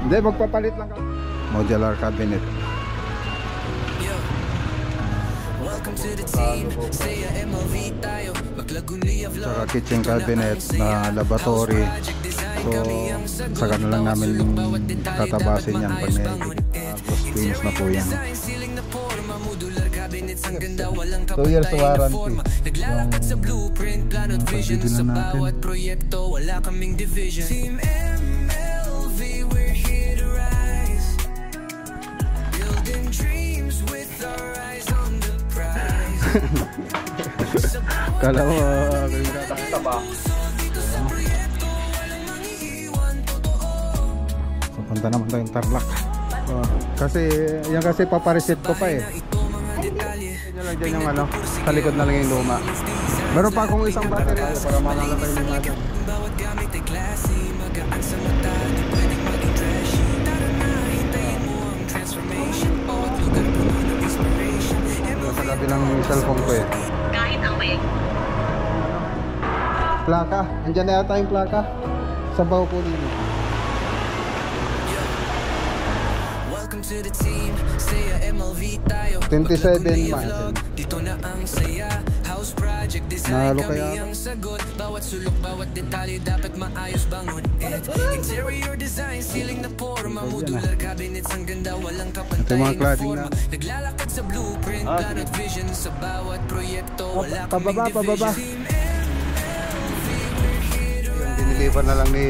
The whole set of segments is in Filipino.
Hindi, magpapalit lang kami. Modular cabinet. Saka kitchen cabinet na laboratory. So, saka na lang namin tatabasin yan pag finish na po yan. 2 years warranty. Yung pagbibilan natin. Kala mo taba. So, punta naman tayong Tarlac. Kasi yan kasi papareset ko pa eh. Yan lang dyan yung ano, sa likod na lang yung luma. Meron pa akong isang battery para mamalatay yung natin. Sa kabilang cellphone ko eh. Kahit ang may Plaka, andyan na yata yung plaka. Sabaw po din. Welcome to the team. Say MLV tayo. 27 miles. Dito na ang saya. House project design kami ang sagot. Bawat sulok, bawat detalye dapat maayos bangon. Interior design, ceiling na forma, modular cabinets ang ganda, walang kapantay na forma. Naglalakad sa blueprint, plan at vision sa bawat proyekto. Wala kaming division. Diniliver na lang ni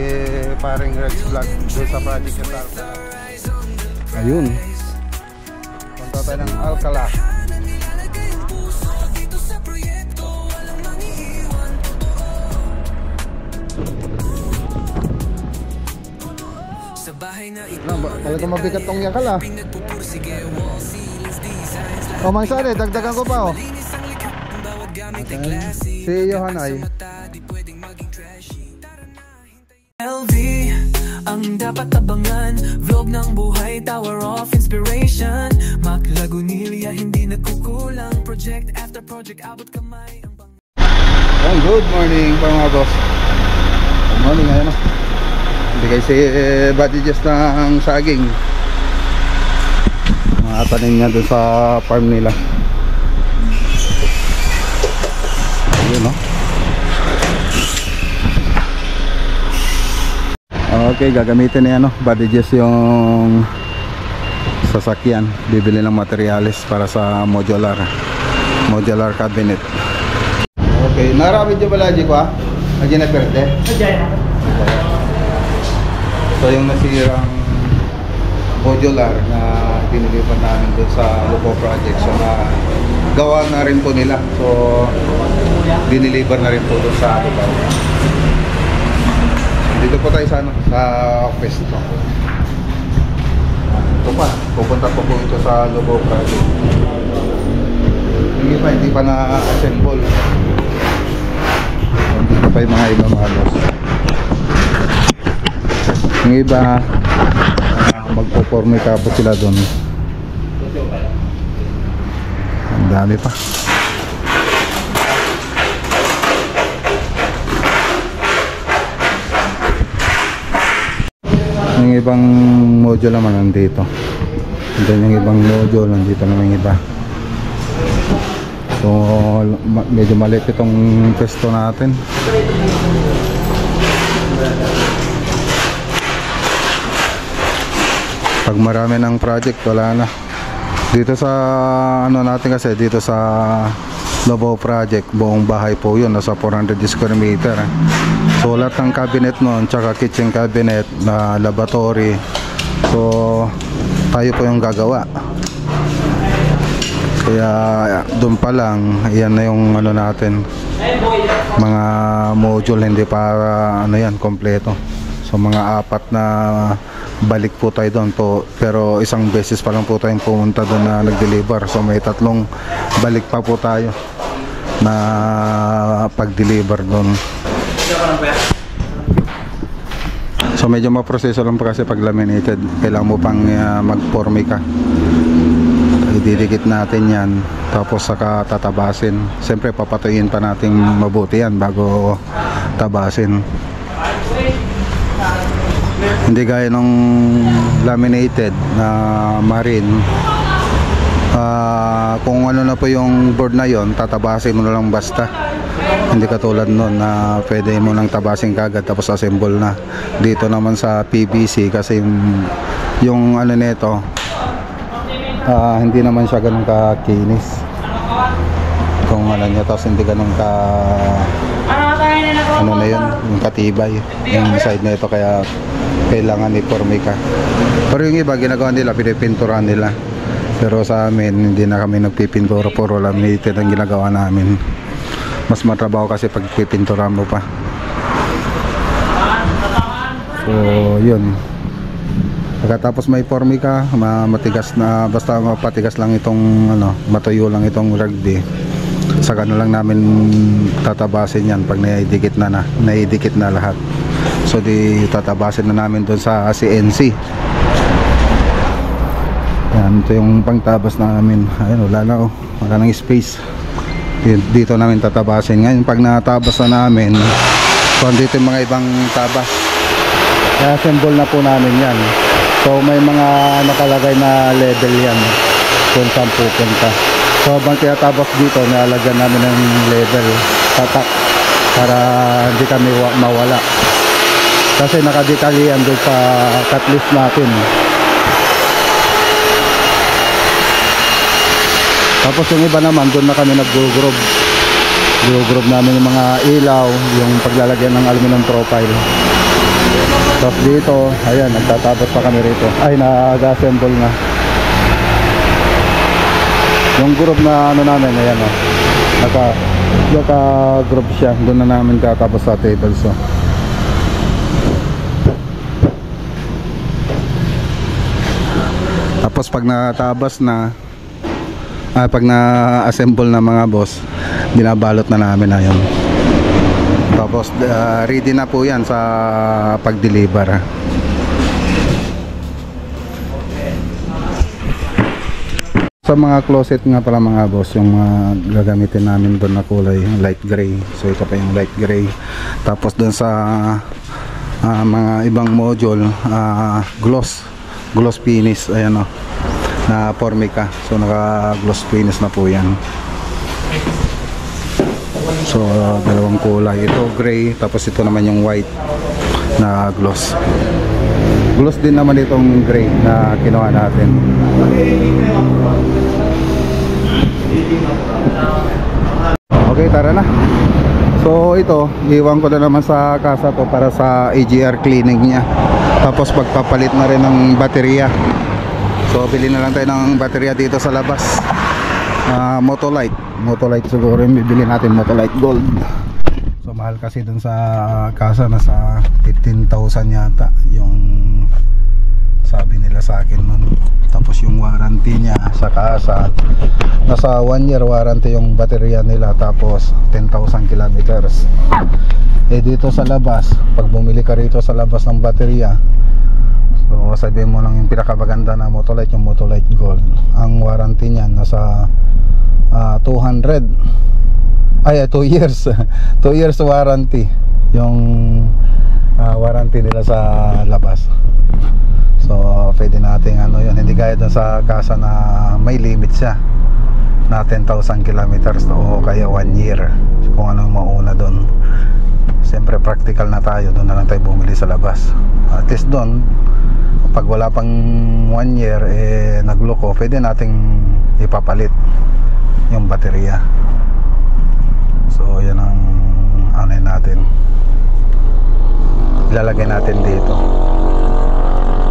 paring Rex Vlog doon sa project ng Tarlac. Ayun. Punta tayo ng Alcala. Talaga mabigat tong yakala. O Mang Sari, dagdagan ko pa o. Si Yohanay. LV ang dapat abangan, vlog ng buhay, tower of inspiration. Mac Lagunilla, hindi nagkukulang, project after project, abot kamay ang bang. Good morning mga boss. Good morning, ayan o. Hindi kasi body just ng saging. Mga tanim niya doon sa farm nila. Ayun o. Okay, gagamitin na yan o. Body just yung sasakyan. Bibili ng materials para sa modular cabinet. Okay, naramid yung balaji ko ha. Nagyan na perde. So yung nasirang modular na pinilipan namin doon sa Lupo project, so na gawa na rin po nila, so diniliver na rin po doon sa Lupo. Dito po tayo sa, sa office to. Ito pa, pupunta po po ito sa Lupo project. Hindi pa na-assemble. Dito pa yung mga ibang halos. Yung iba magpo-form tapos sila doon. Ang dami pa. Yung ibang module naman nandito. Then yung ibang module nandito naman yung iba. So medyo maliit itong pwesto natin. Pag marami ng project, wala na. Dito sa ano natin kasi, dito sa Lobo project, buong bahay po yun, nasa 400 square meter. So lahat ng cabinet noon, tsaka kitchen cabinet na laboratory, so tayo po yung gagawa. Kaya doon pa lang, yan na yung ano natin, mga module, hindi para ano yan, kompleto. So mga 4 na balik po tayo doon po, pero isang beses pa lang po tayong pumunta doon na nag-deliver. So may 3 balik pa po tayo na pag-deliver doon. So medyo maproseso lang po kasi pag laminated, kailangan mo pang mag-formica. Ididikit natin yan, tapos saka tatabasin. Siyempre papatuyin pa natin mabuti yan bago tabasin. Hindi gaya ng laminated na marine. Kung ano na po yung board na yon, tatabasin mo na lang basta. Hindi katulad nun na pwede mo nang tabasin kagad tapos assemble na. Dito naman sa PVC kasi yung ano nito, hindi naman siya ganun kakinis. Kung ano niya, tapos hindi ganun ka ano na yun, yung katibay yung side na ito, kaya kailangan i-formica. Pero yung iba ginagawa nila, pinipinturan nila. Pero sa amin, hindi na kami nagpipintura, puro laminated ang ginagawa namin. Mas matrabaho kasi pag pipinturan mo pa. So yun, pagkatapos may formica, matigas na, basta mapatigas lang itong ano, matuyo lang itong rugby, saka na lang namin tatabasin yan pag naidikit na lahat. So di tatabasin na namin doon sa CNC. Yan, ito yung pangtabas namin. Ayun, wala nang space. Dito namin tatabasin. Ngayon pag natabas na namin, so dito yung mga ibang tabas, kaya assemble na po namin yan. So may mga nakalagay na level yan kung saan pupunta. So habang tinatabas dito, nilalagyan namin ng level, tatak, para hindi kami mawala. Kasi nakadetalian doon sa cut list natin. Tapos yung iba naman, doon na kami nag-groove. Groove namin yung mga ilaw, yung paglalagyan ng aluminum profile. Tapos dito, ayan, nagtatapos pa kami rito. Ay, nag-assemble na. Yung groove na ano namin, ayan o. Naka-groove siya. Doon na namin tatapos sa table. So tapos pag natabas na, pag na-assemble na mga boss, binabalot na namin na yun. Tapos ready na po yan sa pag-deliver. Sa mga closet nga pala mga boss, yung gagamitin namin doon na kulay light gray. So ito pa yung light gray. Tapos doon sa mga ibang module, gloss finish, ayan o, na formica. So naka gloss finish na po yan. So dalawang kulay, ito gray, tapos ito naman yung white na gloss. Gloss din naman itong gray na kinuha natin. Okay, tara na. So ito, iwan ko na naman sa kasa to para sa AGR cleaning niya. Tapos pagpapalit na rin ng baterya. So bili na lang tayo ng baterya dito sa labas. Motolite siguro yung bibili natin, Motolite Gold. So mahal kasi dun sa kasa, nasa 15,000 yata yung sabi nila sa akin nun. Tapos yung warranty niya sa kasa, nasa 1 year warranty yung baterya nila, tapos 10,000 kilometers. Eh dito sa labas, pag bumili ka rito sa labas ng baterya, so sabihin mo lang yung pinakabaganda na Motolite, yung Motolite Gold, ang warranty niya nasa 200, 2 years 2 years warranty yung warranty nila sa labas. So pwede natin ano yun, hindi gaya dun sa kasa na may limit siya na 10,000 kilometers o kaya 1 year kung ano yung mauna dun. Siyempre practical na tayo, doon na lang tayo bumili sa labas. At least doon, pag wala pang 1 year nagloko, pwede nating ipapalit yung baterya. So yan ang ano natin, ilalagay natin dito.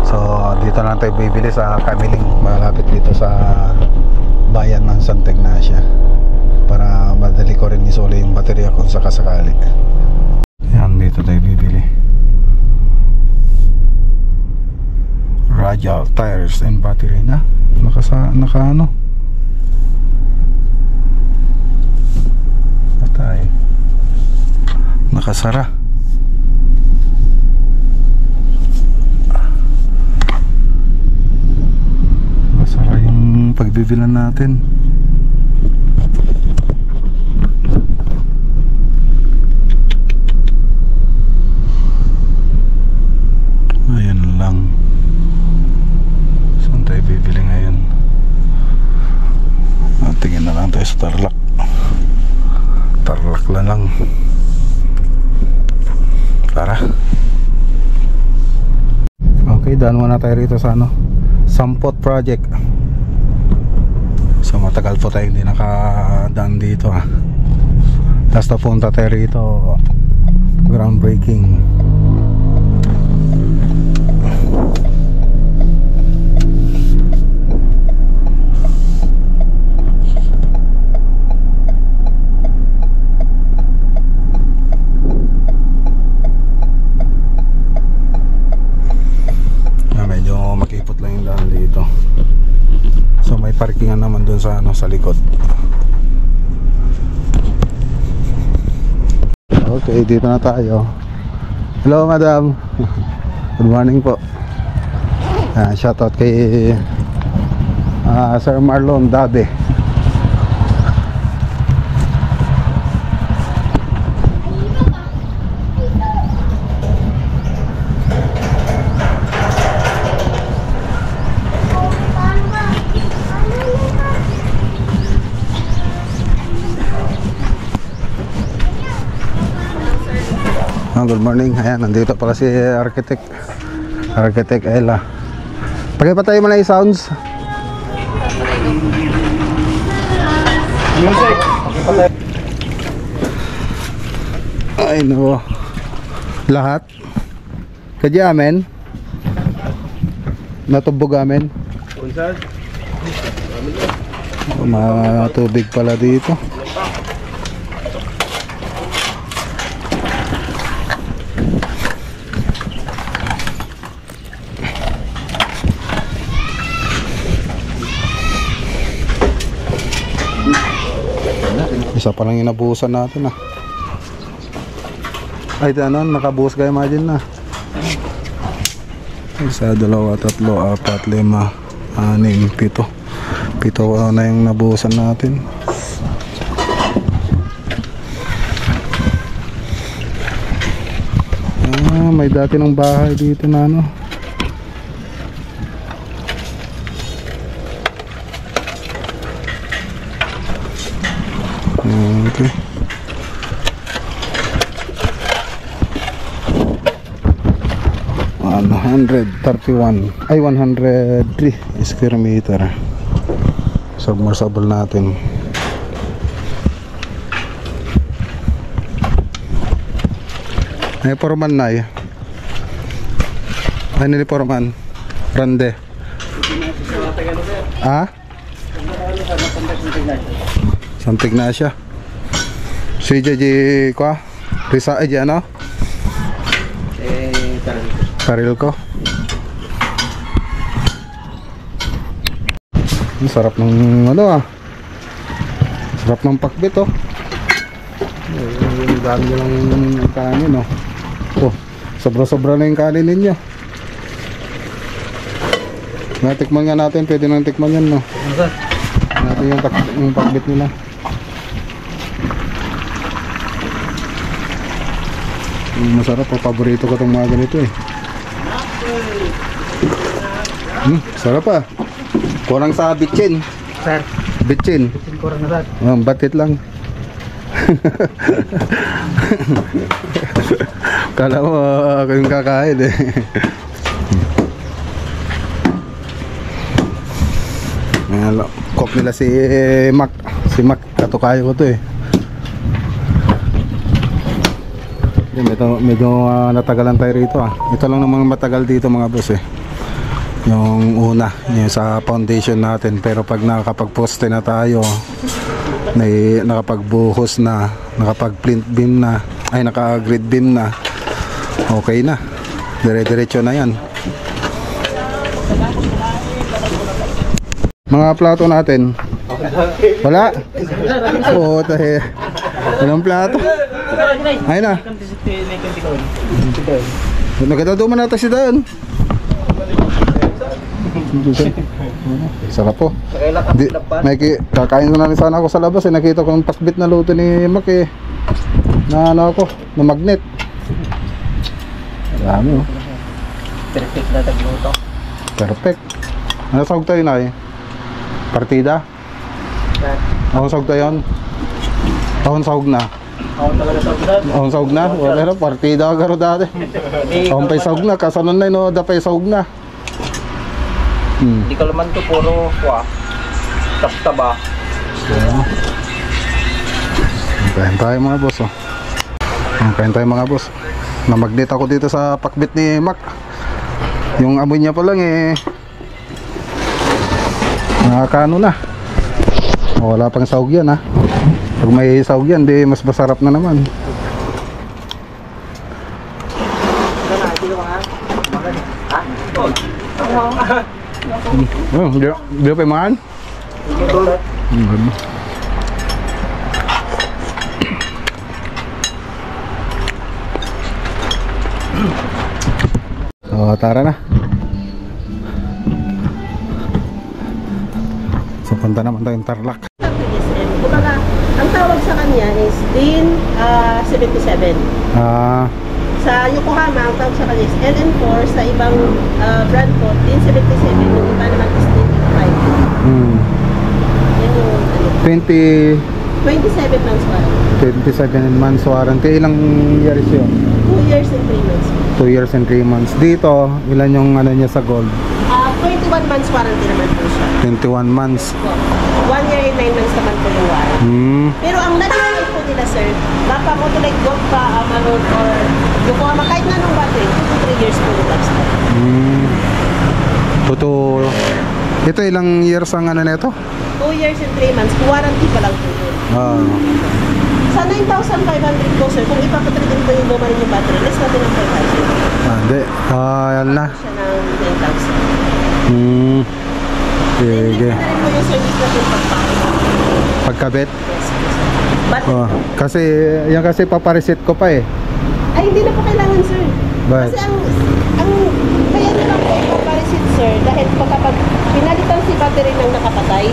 So dito na lang tayo bibili sa Kamiling, malapit dito sa bayan ng Santa Ignacia, para madali ko rin isuli yung baterya kung sakasakali. Yan, dito tayo bibili. Radial tires and battery na naka ano, patay, nakasara. Nakasara yung pagbibilan natin. Tara. Okay, daan muna tayo rito sa ano, Sampot Project. So matagal po tayo hindi nakadaan dito ha. Tapos napunta tayo rito, groundbreaking. Medyo makipot lang yung daan dito. So may parkingan naman dun sa ano, sa likod. Okay, dito na tayo. Hello madam. Good morning po. Shoutout kay Sir Marlon Dabe. Good morning. Ayan, nandito pala si Architect Ella. Pagkipatay mo na yung sounds. Music. Ay no. Lahat. Kadya amen. Natubog amen. Matubig pala dito. Isa pa lang inabuhusan natin ah. Ay ano, nakabuhos kayo, imagine na. Isa, dalawa, tatlo, apat, lima, anim, pito. Pito na yung nabuhusan natin. May dati ng bahay dito na ano. Okay. Ay 103 square meter. Submersible natin. Ay Foreman na eh. Ay nili Foreman Rande. Santig na siya. Si JJ kwa Risa aja ano? Karil ko. Ang sarap ng ano ah. Sarap ng pakbit oh. Yung dami lang kanin oh. Oh, sobra-sobra na yung kanin ninyo. Natikman nga natin, pwede nang tikman yan no. Natin yung pakbit nila. Masarap po, paborito ko itong mga ganito eh. Sarap ah. Kurang sa bitchin. Sir, bitchin kurang na sir. Batit lang. Kala mo ako yung kakain eh. Cook nila si Mac. Si Mac, katukayo ko to eh. Medyo natagalan tayo rito ah. Ito lang namang matagal dito mga boss eh. Yung una, yung sa foundation natin. Pero pag nakapag-poste na tayo, nakapagbuhos na, nakapag-plint beam na, ay naka-grid beam na, okay na. Dire-diretso na yan. Mga plato natin. Wala? Oo, tayo. Walang plato. Ayun na. Nagkataduman natin si Dan. Sarap po. Kakain na sana ako sa labas eh. Nakita ko yung pasbit na luto ni Mac eh. Na ano ako, na magnet. Dami oh. Perfect na tagluto. Perfect. Ano sahog tayo na eh? Partida? Ako sahog tayo yun? Ako sahog na. Ako talaga sa ulan. Ang saug na, wala na, partida agaro dati. Ang pay saug na, kasanon na no, dapay saug na. Hindi ka laman to, puro kuha. Taba. Kain tayo mga boss, oh. Kain tayo mga boss. Namagnet ako dito sa pakbit ni Mac. Yung amoy niya pa lang eh, nakakano na. Wala pang saug yan ha. Pag may saug yan, di mas masarap na naman. Di pa imahan? Tara na. So punta naman tayong Tarlac. Kumbaga, ang tawag sa kanya is DIN 77. Sa Yokohama, ang tawag sa kanya is LN4. Sa ibang brand po, DIN 77. Yung iba naman is DIN 5. Yan yung 27 months warranty. 27 months warranty. Ilang years yun? 2 years and 3 months. 2 years and 3 months. Dito, ilan yung ano niya sa gold? 21 months warranty naman po siya. 21 months. 1 year and 9 months naman po yung warranty. Pero ang nag-iingat po nila, sir, baka mo to like gold pa, Amarone, or Yokohama, kahit na nung battery, 2 to 3 years po yung lifestyle. Ito ilang years ang ano nito? 2 years and 3 months, warranty pa lang po yun. Sa 9,500 po, sir, kung ipapatrigin po yung luma rin yung battery, less natin ang 5,000. Hindi. Yan na. Siya ng 9,000. Sige. Then, na rin po yung service natin pagpapakita. Pagkabit? Yes, but, Kasi, yan kasi papareset ko pa eh. ay, hindi na po kailangan, sir. But, Kasi kaya nila po ipapareset, sir, dahil kapag pinalitan si battery ng nakapatay,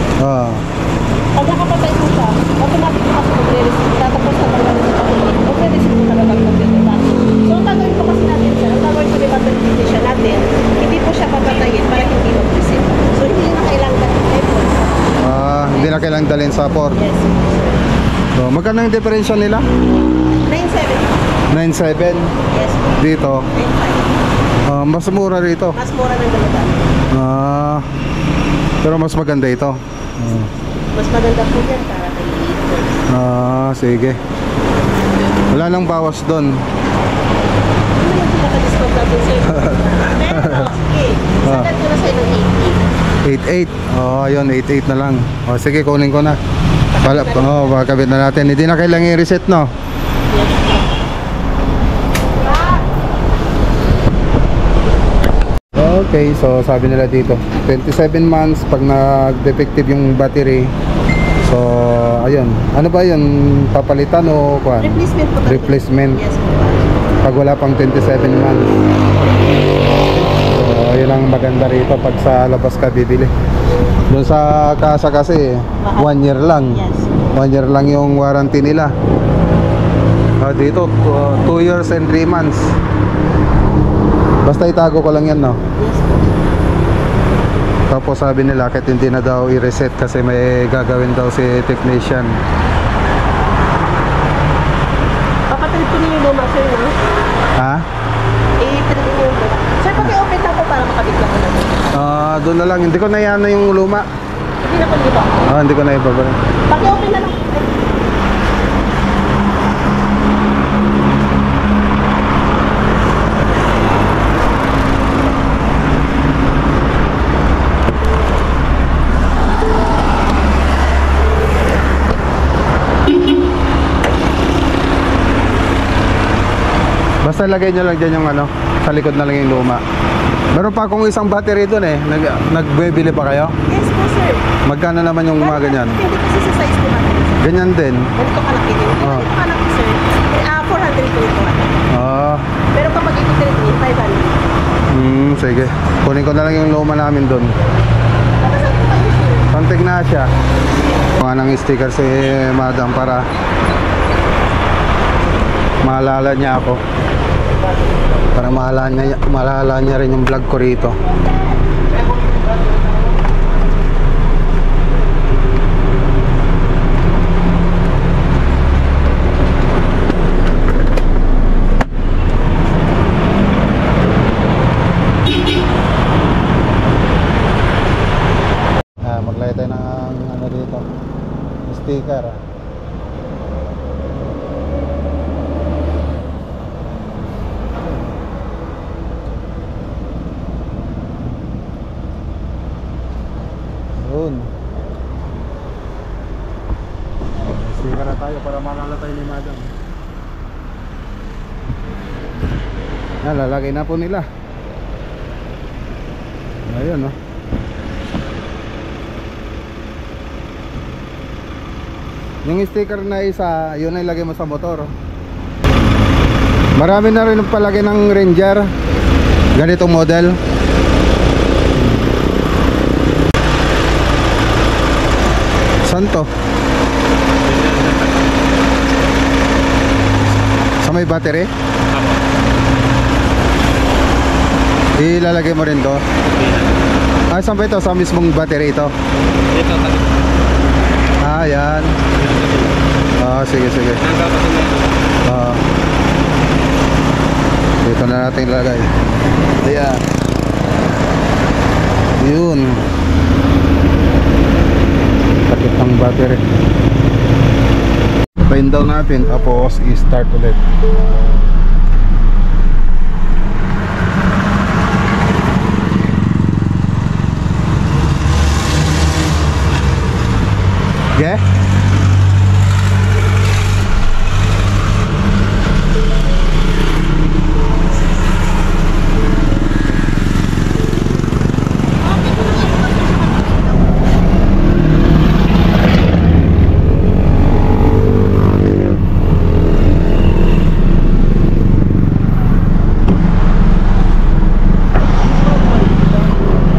pag nakapatay po siya, automatic po kasi magre-reset. Tatapos sa pagkakas sa battery, magre-reset po talaga ang computer natin. So, ang gagawin po kasi natin, sir, ang gagawin po yung battery technician natin, hindi po siya papatayin para hindi mag-reset. So, hindi na kailangan effort. hindi na kailangang dalhin sa port. Yes. So, magkano yung differential nila? 9,700. 9.7 Yes. dito. 9,500. Mas mura rito. Mas mura ng galagaan. Pero mas maganda ito. Mas maganda po yan para kay liters. Sige. Wala nang bawas doon. Ano yung pinaka-discount natin, sir? Pero, sige. Sagad ko na sa'yo ng 8.8. Ayun, 8.8 na lang. Sige, kunin ko na. Pakabit na natin. Hindi na kailangan i-reset, no? Yes. Okay, so sabi nila dito 27 months pag nag-defective yung battery. So, ayun. Ano ba yun? Papalitan o kuwan? Replacement po. Replacement. Yes po. Pag wala pang 27 months. So, ayun ang maganda rito pag sa labas ka bibili. Doon sa kasa kasi 1 year lang. Yes. 1 year lang yung warranty nila. Dito 2 years and 3 months. Basta itago ko lang yan, no? Yes po. Tapos sabi nila kahit hindi na daw i-reset kasi may gagawin daw si technician. Papatrip ko niyo yung luma, sir, no? Ha? I-trip niyo yung luma. Sir, paki-open lang po para makabit lang ko na. Doon na lang. Hindi ko na yan na yung luma. Hindi na po dito. Hindi ko na ibabalik. Paki-open na lang. Basta lagay nyo lang dyan yung ano, sa likod na lang yung luma. Meron pa akong isang battery doon eh. Nagbibili pa kayo? Yes po, sir. Magkano naman yung mga ganyan? Hindi kasi sa size ni Mother. Ganyan din. Ganito kalaki din. Ganito kalaki, sir. 400 po ito. Pero kapag ito trade in, 500. Sige. Kunin ko na lang yung luma namin doon. Saan po kayo, sir? Konting na siya. Mga nang sticker si madam para maalala niya ako. Para maalala niya rin yung vlog ko rito. sticker. Yun. Sticker na tayo para malala tayo ni madam. Lalagay na po nila. Ayun, no. Yung sticker na isa, yun ay lagay mo sa motor. Marami na rin palagay ng Ranger, ganitong model. Saan to? Sa may battery? Ilalagay mo rin to? Ah, saan ba ito? Sa mismong battery ito? Ito, ah, yan. Ah, sige, sige. Ah, dito na natin ilagay. Ayan. Yun. Takip ng battery. Pin down natin, tapos i-start ulit. Yeah?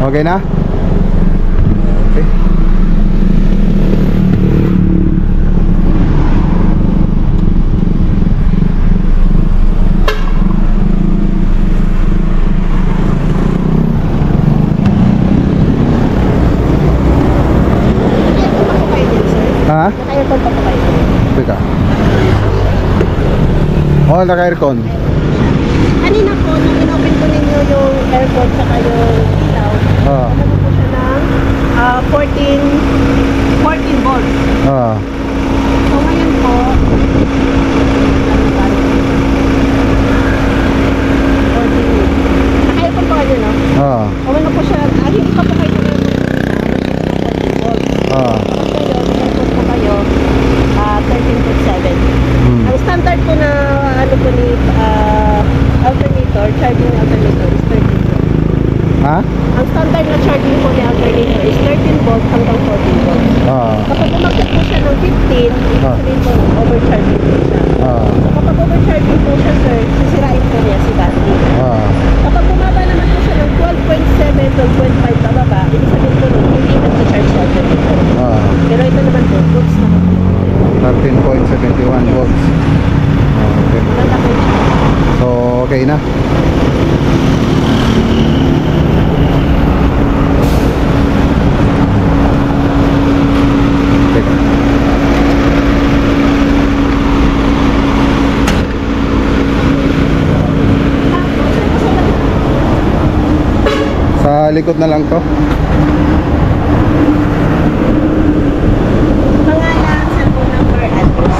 Okay na? Okay. Ha? Naka-aircon pa po kayo. Teka. Oh, naka-aircon. Kanina po, nung in-open ko ninyo yung aircon saka yung ilaw, ano po siya ng 14 volts. So ngayon po, naka-aircon pa kayo, no? So ano po siya, hindi pa po kayo ng 14 volts. Tapos ngayon, aircon po kayo, 13.7. Ang standard po na ano po ni alternator, charging alternator is 13 volts. Ha? Ang standard na charging po ni alternator is 13 volts hanggang 14 volts. Kapag umagkat po siya ng 15, sabihin po overcharging po siya. So kapag overcharging po siya, sir, sisirain po niya si battery. Kapag bumaba naman po siya ng 12.7, 12.5 bababa, ibig sabihin po nun, hindi nag-charge si alternator. Pero ito naman po, volts na po. 13.71 volts. Okay. So, okay na. Teka. Sa likod na lang to. Pangalan, cellphone number, address.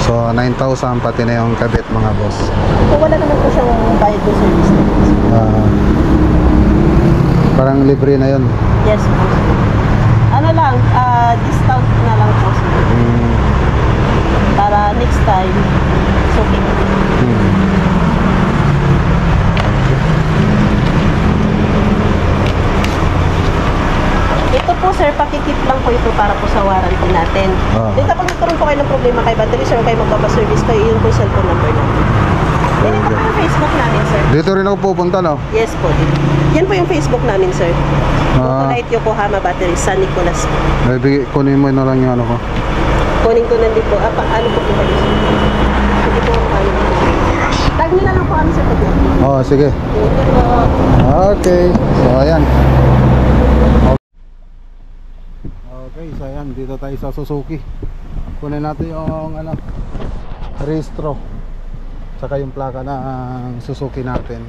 So 9,000 pati na yung kabit mga boss. So wala naman po siyang bayad do service na. Parang libre na yun. Yes po. Ano lang, discount na lang po. Para next time, it's okay. Ito po sir, pakikip lang po ito para po sa warranty natin. Then kapag nagkaroon po kayo ng problema kay battery sir, kayo magpapaservice kayo, yun po yung cellphone number natin. Then ito po yung Facebook namin sir. Dito rin ako pupunta, no? Yes po. Yan po yung Facebook namin sir. Motorite Yokohama Battery, San Nicolas po. Kunin mo na lang yung ano ko. Kunin ko na din po. Ano po po kayo? Sige po, ano po. Tag nyo na lang po kami sa pag. Sige. Okay. So, ayan. Okay, so ayan. Dito tayo sa Suzuki. Kunin natin yung ano, registro. Saka yung plaka ng Suzuki natin.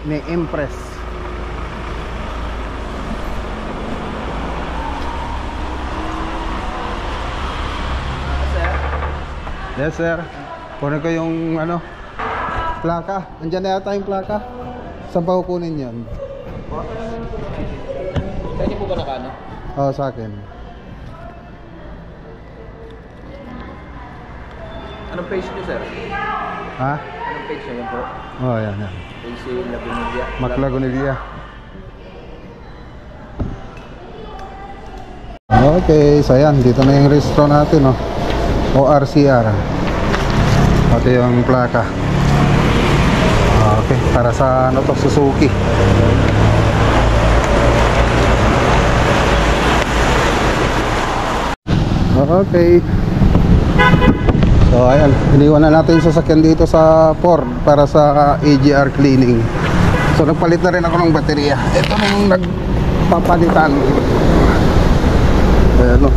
May Impress. Yes sir. Kunin ko yung ano, plaka. Andiyan na yata yung plaka. Saan pa kukunin yun? Sa inyo po ba nakano? Oo, sa akin. Anong page nyo, sir? Ha? Anong page nyo po? Oo, yan. AC Lagunelia. Maclagunelia. Okay, so yan, dito na yung restaurant natin, no? ORCR. Ito yung plaka. Okay, para sa ano to, Suzuki. Okay. So ayan, iniwan na natin yung sasakyan dito sa Ford para sa AGR cleaning. So nagpalit na rin ako ng baterya. Ito nung nagpapalitan. Ayan o.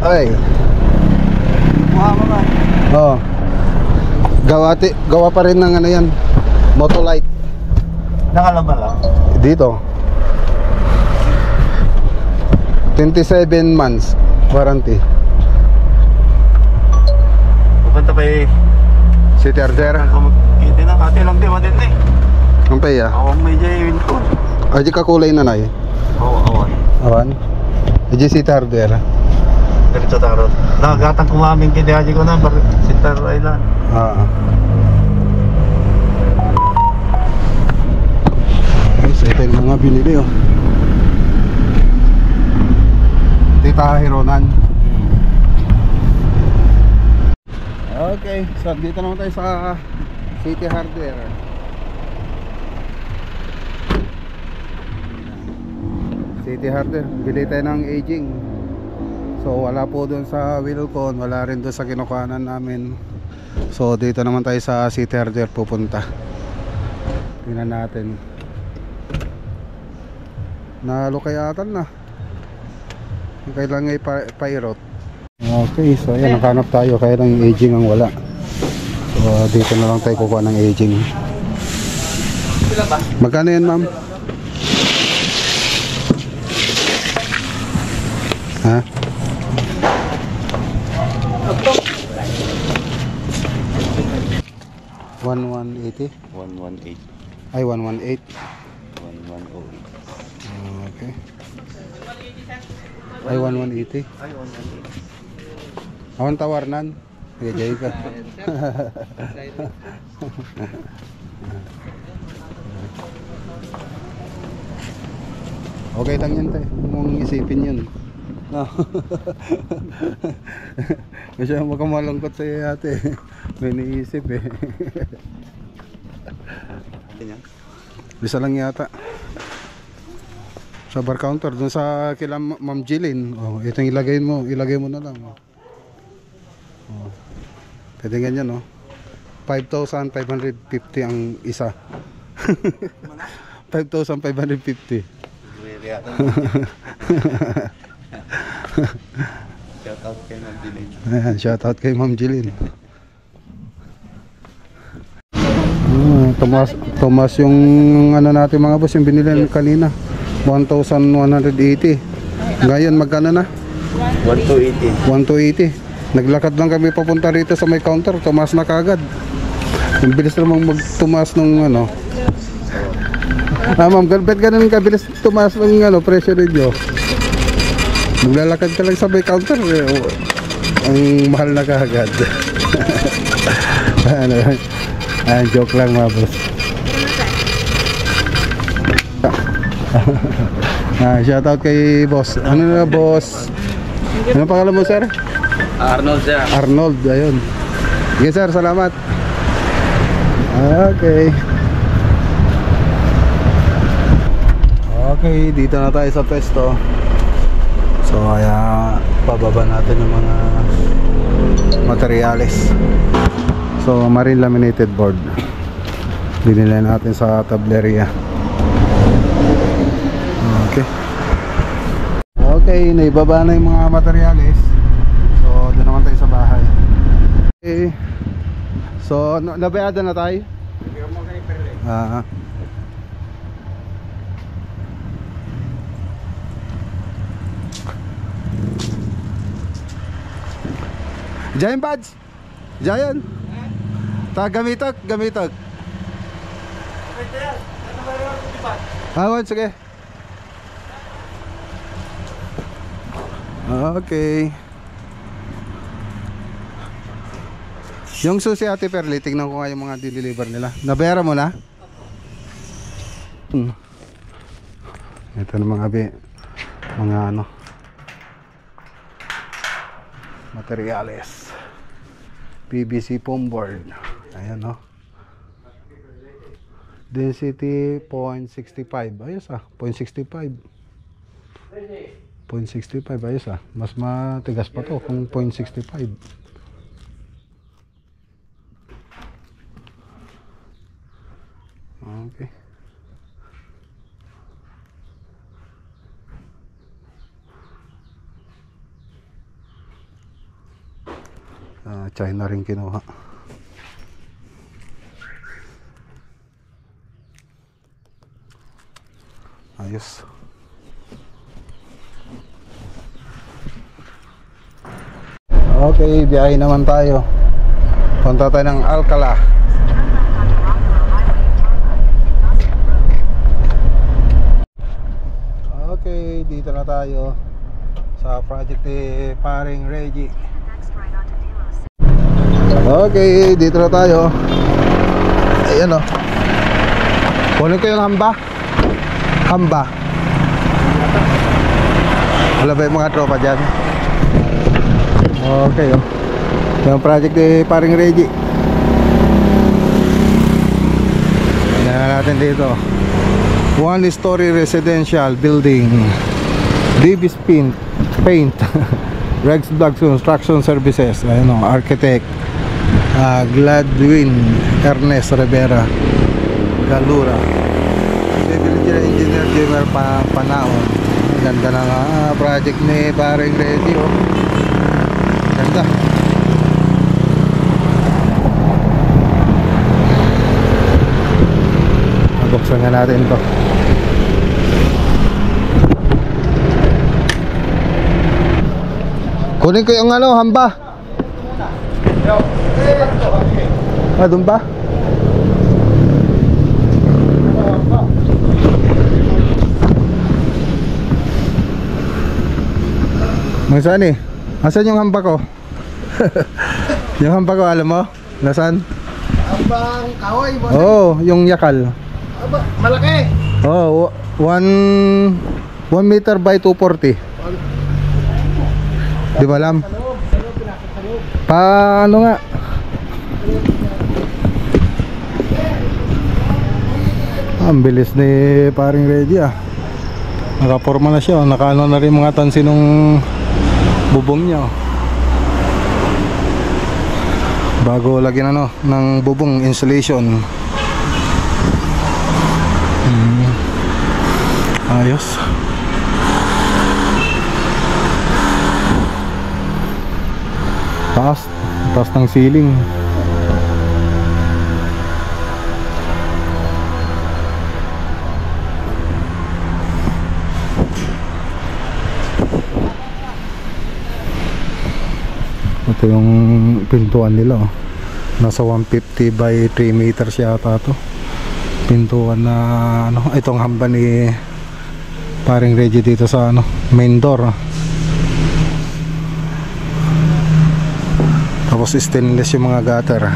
Ay. Oh. Gawa pa rin ng ano yan, Motolite. Nakalaba lang? Dito 27 months warranty. Pupunta pa City Harder. Hindi na, kati lang di matin eh. Ang paya? Awang may jayawin ko. Ay, di ka kulay na nay? Oo, awan. Awan? Di City Harder. Diretso tarot. Nakagatang kumaming kindihaji ko na, Sitar Island. Okay, so ito yung mga binili oh. Tita Hironan. Okay, so dito naman tayo sa City Hardware. City Hardware, bili tayo ng aging. So wala po doon sa Wilcon, wala rin doon sa kinukuhanan namin. So dito naman tayo sa City Hardware pupunta. Tingnan natin. Nalukayatan na. Kailangan ay pairot. Okay, so ayan, nakahanap tayo. Kaya lang yung aging ang wala. So dito na lang tayo kukuha ng aging. Magkano yan, ma'am? Ha? $1,180? 118. Ay, 118. 1108. Okay. Ay, 1,180. Ay, 118. Awan tawarnan. Gajay ka. Okay lang yan tayo. Mong isipin yun. No. Kasi makamalungkot sa iyo ate. May niisip eh. Bisa lang yata. Sa bar counter dun sa kila Ma'am Jilin. Oh, ito yung ilagay mo na lang. Oh. Oh. Pwede ganyan oh. 5,550 ang isa. 5,550. Shout out kay Ma'am Jilin. Ayan, shout out kay Ma'am Jilin. Tumas yung ano natin mga boss, yung binili kanina 1,180. Ngayon magkano na? 1280. 1,280. Naglakad lang kami papunta rito sa may counter, tumas na kagad. Ang bilis namang magtumas ng ano. Ma'am, bet ganun kabilis tumas ng ano, presyo ninyo. Maglalakad ka lang sa may counter, ang mahal na kagad. Ano, joke lang mga boss. Shout out kay boss. Ano na boss? Ano pangalan mo sir? Arnold sir. Arnold, ayun. Sige sir, salamat. Okay. Okay, dito na tayo sa pwesto. So kaya pababa natin yung mga materyales. So marine laminated board binili natin sa tableria. Okay. Okay, naibaba na yung mga materyales. So doon naman tayo sa bahay. Okay. So nabayada na tayo. Giant Buds. Giant. Gamitag. Sige. Okay. Yung susi Ate Perli, tingnan ko nga yung mga deliver nila. Nabayaran mo na? Ito na mga ano, materials. PVC foam board. Ayan, no. Density 0.65. Ayos 0.65. 0.65 ayos Mas matigas pa to kung 0.65. Okay. China rin kinuha. Ayos. Okay, biyahe naman tayo. Punta tayo ng Alcala. Okay, dito na tayo sa project ni Paring Reggie. Okay, dito na tayo. Ayan o. Kunin ko yung hamba. Wala ba yung mga tropa dyan? Okay o. Yung project ni Paring Reggie. Tingnan natin dito. 1-story residential building. Davis Paint. Rex Blocks Construction Services. Ayun o, architect Gladwin Ernest Rivera Galura. Civil Engineer Jamer Panaon. Ganda ng project ni Paring Reggie oh. Ganda. Buksan nga natin ito. Kunin ko yung hamba. Doon ba? Saan asan yung hamba ko? Yung hamba ko alam mo? Nasaan? Hambang kahoy mo. Oo, yung yakal. Malaki. Oo, 1 meter by 240. Di ba alam? Paano nga? Ang bilis ni Paring Reggie Nakaporma na siya. Nakaano na rin mga tansi nung bubong niya bago lagyan ng bubong insulation. Ayos. Taas ng ceiling. Ito yung pintuan nila Nasa 150 by 3 meters yata to. Pintuan na itong hamba ni Paring Reggie dito sa main door. Tapos stainless yung mga gutter.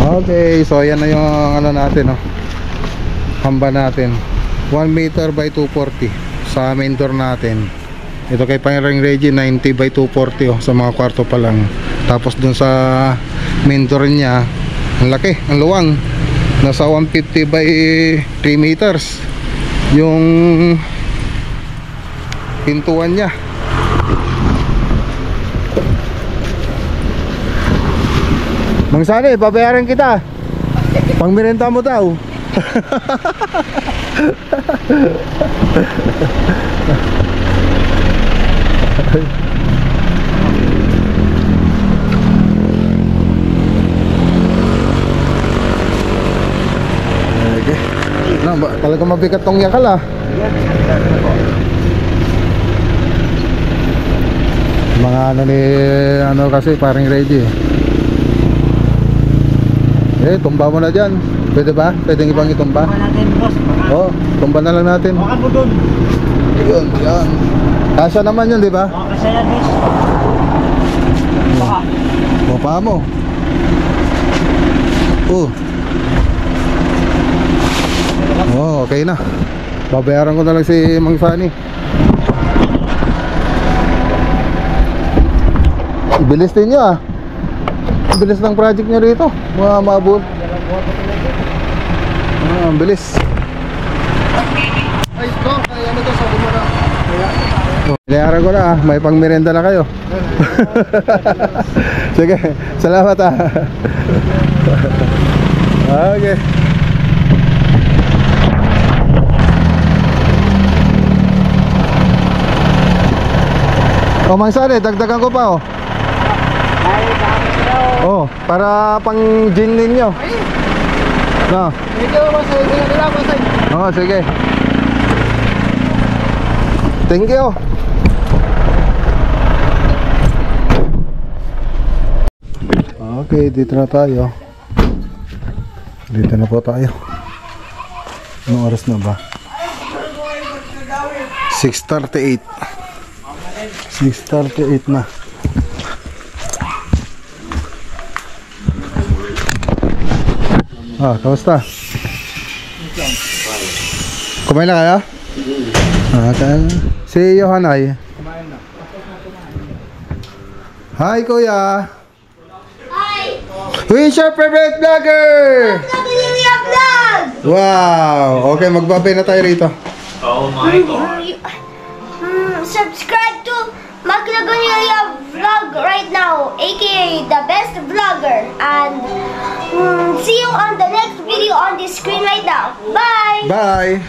Okay, so ayan na yung natin hamba natin 1 meter by 240 sa main door natin. Ito kay Paring Reggie 90 by 240 sa mga kwarto pa lang. Tapos dun sa main door niya, ang laki, ang luwang, nasa 150 by 3 meters yung pintuan niya. Mang Sani, babayaran kita. Pang merenda mo daw. Okay. Talaga mabigat tong yakal Mga ano ni ano kasi parang ready eh. Tumba mo na dyan. Pwede ba? Pwedeng ibang itumba? Tumba natin, boss. Oo, tumba na lang natin. Baka mo dun. Yun, yan. Kasya naman yun, di ba? Baka kasi yan, boss. Baka. Bapa mo. Oh, okay na. Babayaran ko na lang si Mang Fanny. Bilis din nyo ah. Bilis ng project nyo rito. Mga mabul. Ang bilis. Ay, ito. Ay, ano to? Sabi mo na. Bayaran ko na ah. May pang merenda na kayo. Sige, salamat ah. Okay. O Mang Sane, dagdagan ko pa oh. Oh, para pang gin ninyo. No. Medyo masay. Nila masay. Oo, sige. Thank you. Okay, dito na tayo. Dito na po tayo. Anong oras na ba? 6:38. 6:38 na. Kamusta? Kumain na kaya? Si Johan ay? Hi kuya! Hi! Who is your favorite vlogger? Maglagulilia Vlog! Wow! Okay, magbabay na tayo rito. Oh my God. Subscribe to Maglagulilia Vlog right now, aka the best vlogger. And see you on the next video on this screen right now. Bye! Bye!